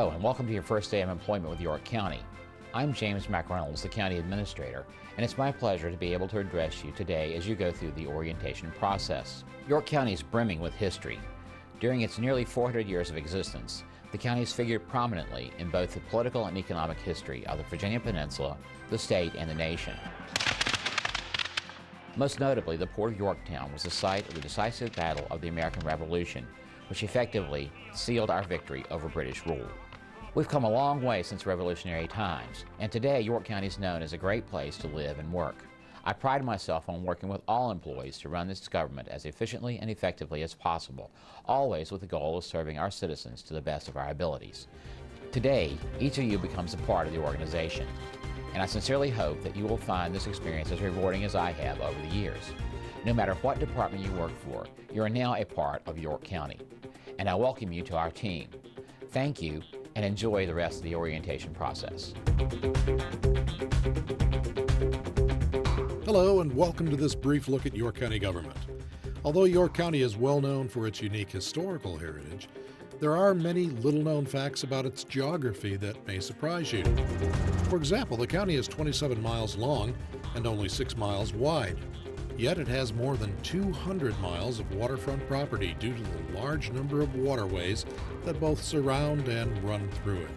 Hello, and welcome to your first day of employment with York County. I'm James McReynolds, the County Administrator, and it's my pleasure to be able to address you today as you go through the orientation process. York County is brimming with history. During its nearly 400 years of existence, the county has figured prominently in both the political and economic history of the Virginia Peninsula, the state, and the nation. Most notably, the Port of Yorktown was the site of the decisive battle of the American Revolution, which effectively sealed our victory over British rule. We've come a long way since revolutionary times, and today York County is known as a great place to live and work. I pride myself on working with all employees to run this government as efficiently and effectively as possible, always with the goal of serving our citizens to the best of our abilities. Today, each of you becomes a part of the organization, and I sincerely hope that you will find this experience as rewarding as I have over the years. No matter what department you work for, you are now a part of York County, and I welcome you to our team. Thank you, and enjoy the rest of the orientation process. Hello, and welcome to this brief look at York County government. Although York County is well known for its unique historical heritage, there are many little-known facts about its geography that may surprise you. For example, the county is 27 miles long and only 6 miles wide. Yet it has more than 200 miles of waterfront property due to the large number of waterways that both surround and run through it.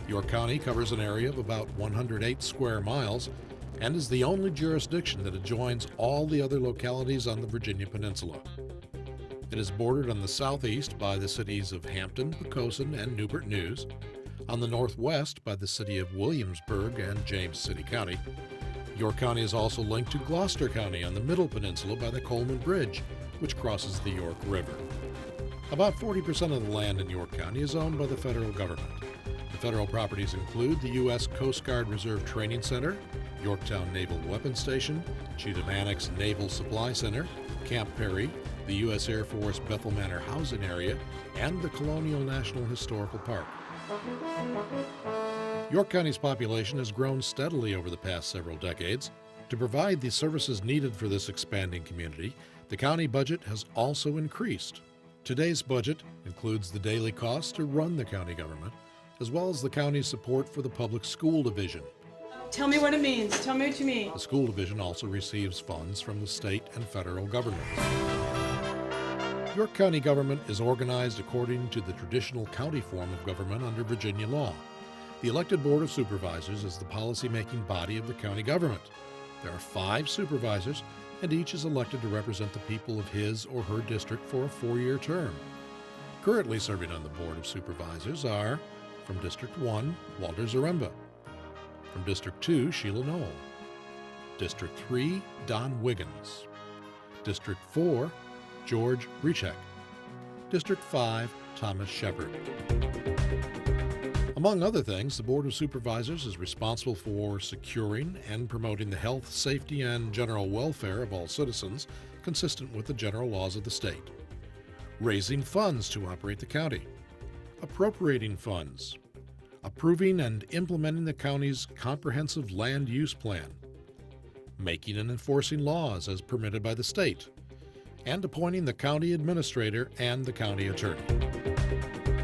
York County covers an area of about 108 square miles and is the only jurisdiction that adjoins all the other localities on the Virginia Peninsula. It is bordered on the southeast by the cities of Hampton, Poquoson, and Newport News, on the northwest by the city of Williamsburg and James City County. York County is also linked to Gloucester County on the Middle Peninsula by the Coleman Bridge, which crosses the York River. About 40% of the land in York County is owned by the federal government. The federal properties include the U.S. Coast Guard Reserve Training Center, Yorktown Naval Weapons Station, Cheatham Annex Naval Supply Center, Camp Perry, the U.S. Air Force Bethel Manor Housing Area, and the Colonial National Historical Park. York County's population has grown steadily over the past several decades. To provide the services needed for this expanding community, the county budget has also increased. Today's budget includes the daily costs to run the county government, as well as the county's support for the public school division. Tell me what it means. Tell me what you mean. The school division also receives funds from the state and federal government. York County government is organized according to the traditional county form of government under Virginia law. The elected Board of Supervisors is the policy-making body of the county government. There are 5 supervisors, and each is elected to represent the people of his or her district for a 4-year term. Currently serving on the Board of Supervisors are, from District 1, Walter Zaremba; from District 2, Sheila Knoll; District 3, Don Wiggins; District 4, George Rechek; District 5, Thomas Shepard. Among other things, the Board of Supervisors is responsible for securing and promoting the health, safety, and general welfare of all citizens consistent with the general laws of the state, raising funds to operate the county, appropriating funds, approving and implementing the county's comprehensive land use plan, making and enforcing laws as permitted by the state, and appointing the county administrator and the county attorney.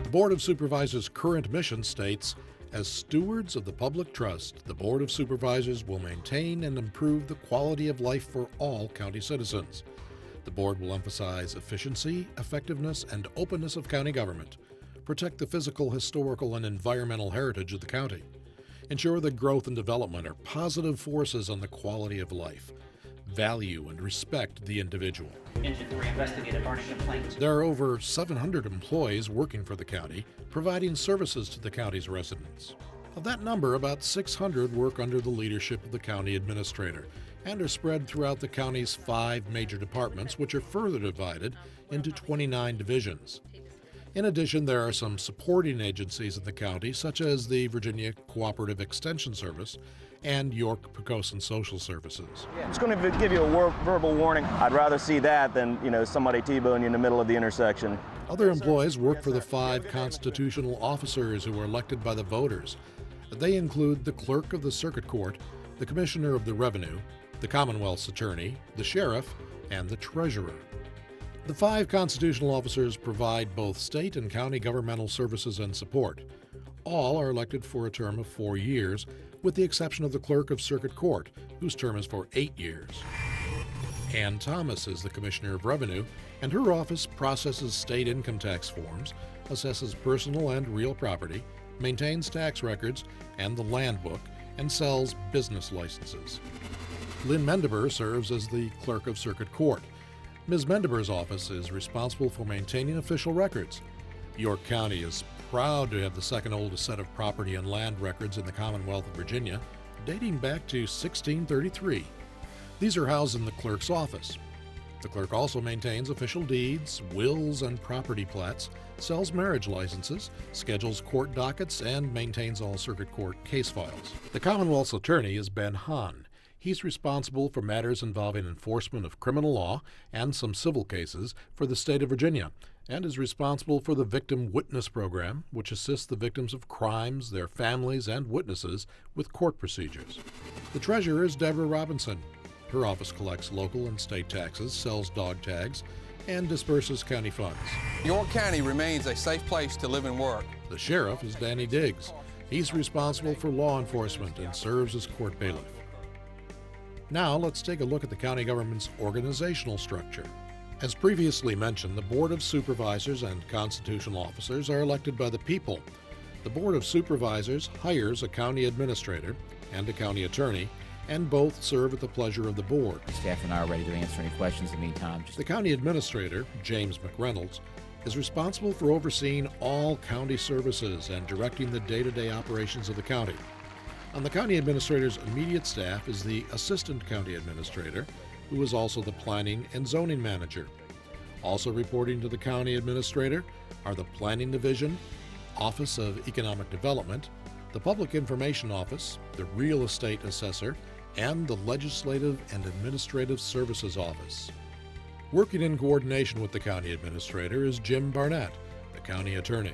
The Board of Supervisors' current mission states, as stewards of the public trust, the Board of Supervisors will maintain and improve the quality of life for all county citizens. The board will emphasize efficiency, effectiveness, and openness of county government, protect the physical, historical, and environmental heritage of the county, ensure that growth and development are positive forces on the quality of life, value and respect the individual. Engine 3 investigated Arsham Plains. There are over 700 employees working for the county, providing services to the county's residents. Of that number, about 600 work under the leadership of the county administrator and are spread throughout the county's 5 major departments, which are further divided into 29 divisions. In addition, there are some supporting agencies in the county, such as the Virginia Cooperative Extension Service and York Poquoson Social Services. I'm just going to give you a verbal warning. I'd rather see that than, somebody T-bone you in the middle of the intersection. Other employees work for the 5 constitutional officers who are elected by the voters. They include the clerk of the circuit court, the commissioner of the revenue, the Commonwealth's attorney, the sheriff, and the treasurer. The 5 constitutional officers provide both state and county governmental services and support. All are elected for a term of 4 years, with the exception of the Clerk of Circuit Court, whose term is for 8 years. Ann Thomas is the Commissioner of Revenue, and her office processes state income tax forms, assesses personal and real property, maintains tax records and the land book, and sells business licenses. Lynn Mendeber serves as the Clerk of Circuit Court. Ms. Mendeber's office is responsible for maintaining official records. York County is proud to have the second oldest set of property and land records in the Commonwealth of Virginia, dating back to 1633. These are housed in the clerk's office. The clerk also maintains official deeds, wills, and property plats, sells marriage licenses, schedules court dockets, and maintains all circuit court case files. The Commonwealth's attorney is Ben Hahn. He's responsible for matters involving enforcement of criminal law and some civil cases for the state of Virginia, and is responsible for the Victim Witness Program, which assists the victims of crimes, their families, and witnesses with court procedures. The treasurer is Deborah Robinson. Her office collects local and state taxes, sells dog tags, and disperses county funds. York County remains a safe place to live and work. The sheriff is Danny Diggs. He's responsible for law enforcement and serves as court bailiff. Now let's take a look at the county government's organizational structure. As previously mentioned, the Board of Supervisors and constitutional officers are elected by the people. The Board of Supervisors hires a county administrator and a county attorney, and both serve at the pleasure of the board. Staff and I are ready to answer any questions in the meantime. The county administrator, James McReynolds, is responsible for overseeing all county services and directing the day-to-day operations of the county. On the county administrator's immediate staff is the assistant county administrator, who is also the planning and zoning manager. Also reporting to the county administrator are the Planning Division, Office of Economic Development, the Public Information Office, the Real Estate Assessor, and the Legislative and Administrative Services Office. Working in coordination with the county administrator is Jim Barnett, the county attorney.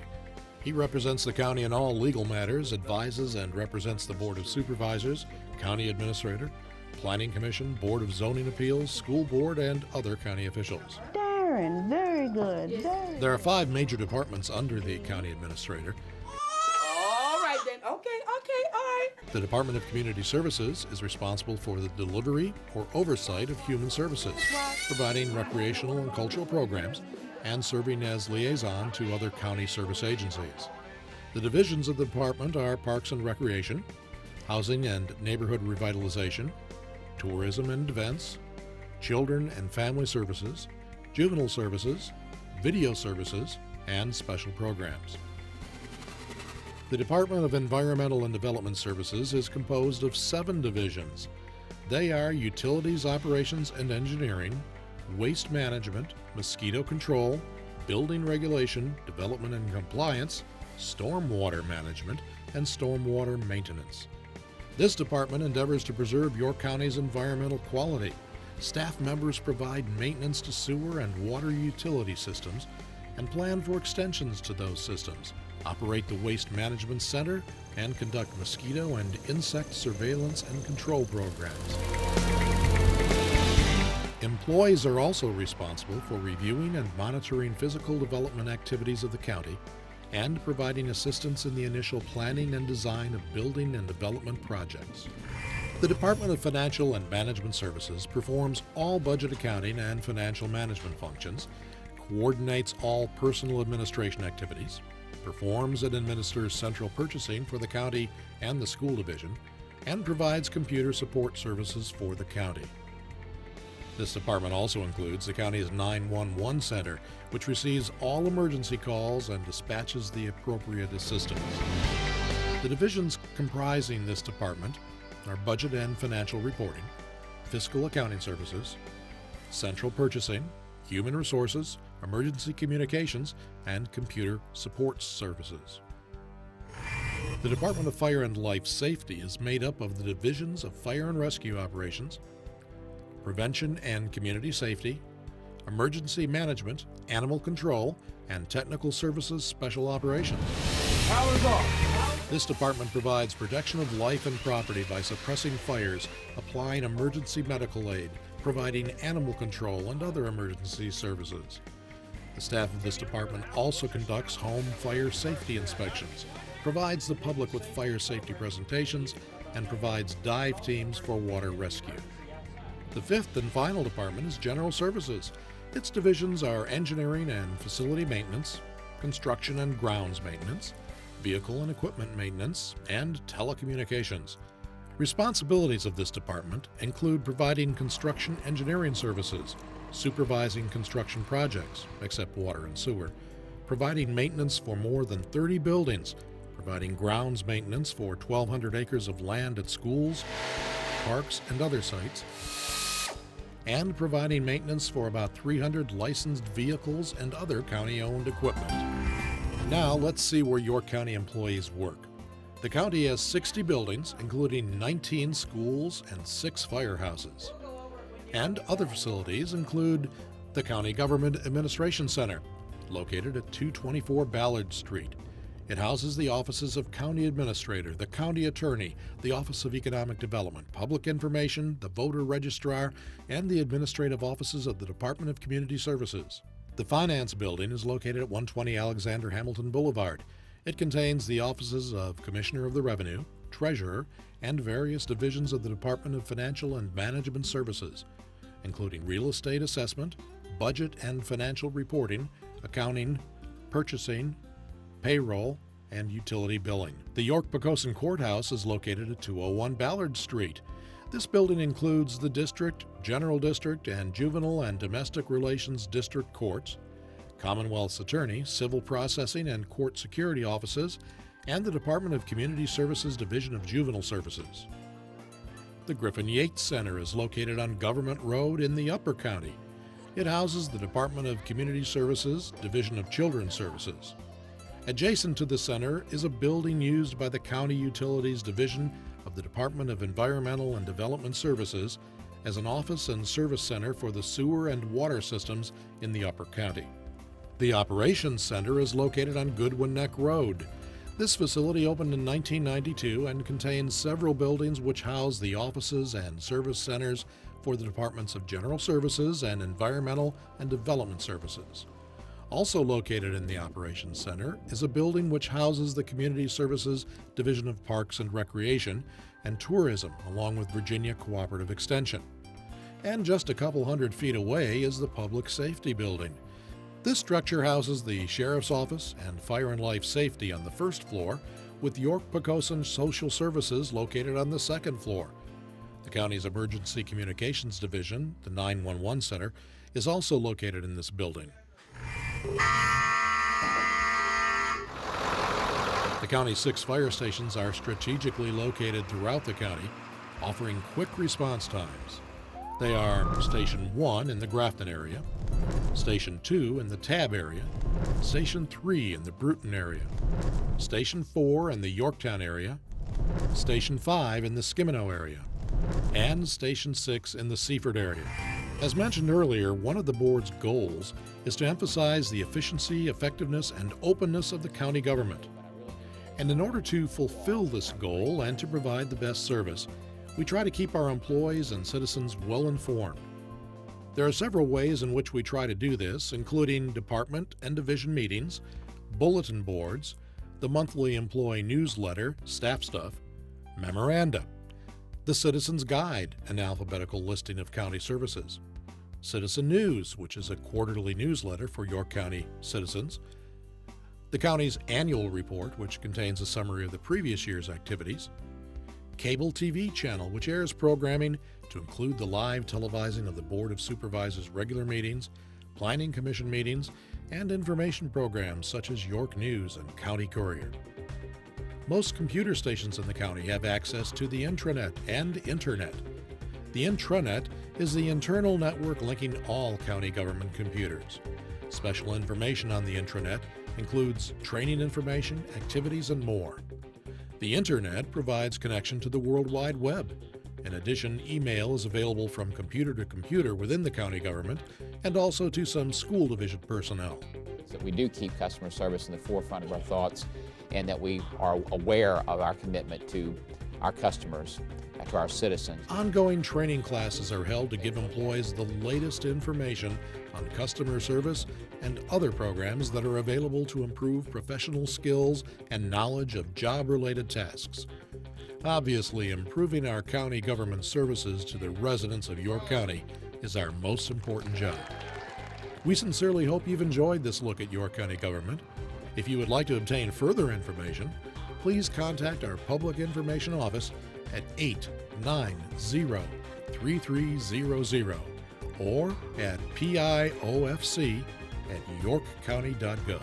He represents the county in all legal matters, advises and represents the Board of Supervisors, County Administrator, Planning Commission, Board of Zoning Appeals, School Board, and other county officials. Darren, very good. There are 5 major departments under the county administrator. All right then. Okay, all right. The Department of Community Services is responsible for the delivery or oversight of human services, providing recreational and cultural programs, and serving as liaison to other county service agencies. The divisions of the department are Parks and Recreation, Housing and Neighborhood Revitalization, Tourism and Events, Children and Family Services, Juvenile Services, Video Services, and Special Programs. The Department of Environmental and Development Services is composed of 7 divisions. They are Utilities, Operations and Engineering, Waste Management, Mosquito Control, Building Regulation, Development and Compliance, Stormwater Management, and Stormwater Maintenance. This department endeavors to preserve York County's environmental quality. Staff members provide maintenance to sewer and water utility systems and plan for extensions to those systems, operate the Waste Management Center, and conduct mosquito and insect surveillance and control programs. Employees are also responsible for reviewing and monitoring physical development activities of the county and providing assistance in the initial planning and design of building and development projects. The Department of Financial and Management Services performs all budget accounting and financial management functions, coordinates all personal administration activities, performs and administers central purchasing for the county and the school division, and provides computer support services for the county. This department also includes the county's 911 center, which receives all emergency calls and dispatches the appropriate assistance. The divisions comprising this department are budget and financial reporting, fiscal accounting services, central purchasing, human resources, emergency communications, and computer support services. The Department of Fire and Life Safety is made up of the divisions of Fire and Rescue Operations, Prevention and Community Safety, Emergency Management, Animal Control, and Technical Services Special Operations. Power's off. This department provides protection of life and property by suppressing fires, applying emergency medical aid, providing animal control, and other emergency services. The staff of this department also conducts home fire safety inspections, provides the public with fire safety presentations, and provides dive teams for water rescue. The fifth and final department is General Services. Its divisions are engineering and facility maintenance, construction and grounds maintenance, vehicle and equipment maintenance, and telecommunications. Responsibilities of this department include providing construction engineering services, supervising construction projects, except water and sewer, providing maintenance for more than 30 buildings, providing grounds maintenance for 1,200 acres of land at schools, parks, and other sites, and providing maintenance for about 300 licensed vehicles and other county-owned equipment. Now let's see where York County employees work. The county has 60 buildings, including 19 schools and 6 firehouses. And other facilities include the County Government Administration Center, located at 224 Ballard Street. It houses the offices of County Administrator, the County Attorney, the Office of Economic Development, Public Information, the Voter Registrar, and the administrative offices of the Department of Community Services. The Finance Building is located at 120 Alexander Hamilton Boulevard. It contains the offices of Commissioner of the Revenue, Treasurer, and various divisions of the Department of Financial and Management Services, including real estate assessment, budget and financial reporting, accounting, purchasing, payroll, and utility billing. The York-Poquoson Courthouse is located at 201 Ballard Street. This building includes the District, General District, and Juvenile and Domestic Relations District Courts, Commonwealth's Attorney, Civil Processing and Court Security Offices, and the Department of Community Services Division of Juvenile Services. The Griffin Yates Center is located on Government Road in the Upper County. It houses the Department of Community Services Division of Children's Services. Adjacent to the center is a building used by the County Utilities Division of the Department of Environmental and Development Services as an office and service center for the sewer and water systems in the Upper County. The Operations Center is located on Goodwin Neck Road. This facility opened in 1992 and contains several buildings which house the offices and service centers for the Departments of General Services and Environmental and Development Services. Also located in the Operations Center is a building which houses the Community Services Division of Parks and Recreation and Tourism, along with Virginia Cooperative Extension. And just a couple hundred feet away is the Public Safety Building. This structure houses the Sheriff's Office and Fire and Life Safety on the first floor, with York-Poquoson Social Services located on the second floor. The county's Emergency Communications Division, the 911 Center, is also located in this building. The county's 6 fire stations are strategically located throughout the county, offering quick response times. They are Station 1 in the Grafton area, Station 2 in the Tabb area, Station 3 in the Bruton area, Station 4 in the Yorktown area, Station 5 in the Skimino area, and Station 6 in the Seaford area. As mentioned earlier, one of the board's goals is to emphasize the efficiency, effectiveness, and openness of the county government. And in order to fulfill this goal and to provide the best service, we try to keep our employees and citizens well informed. There are several ways in which we try to do this, including department and division meetings, bulletin boards, the monthly employee newsletter, Staff Stuff, memoranda, the Citizen's Guide, an alphabetical listing of county services, Citizen News, which is a quarterly newsletter for York County citizens, the county's annual report, which contains a summary of the previous year's activities, cable TV channel, which airs programming to include the live televising of the Board of Supervisors' regular meetings, Planning Commission meetings, and information programs such as York News and County Courier. Most computer stations in the county have access to the intranet and internet. The intranet is the internal network linking all county government computers. Special information on the intranet includes training information, activities, and more. The internet provides connection to the World Wide Web. In addition, email is available from computer to computer within the county government and also to some school division personnel. That we do keep customer service in the forefront of our thoughts and that we are aware of our commitment to our customers, and to our citizens. Ongoing training classes are held to give employees the latest information on customer service and other programs that are available to improve professional skills and knowledge of job-related tasks. Obviously, improving our county government services to the residents of York County is our most important job. We sincerely hope you've enjoyed this look at York County government. If you would like to obtain further information, please contact our Public Information Office at 890-3300 or at PIOFC@yorkcounty.gov.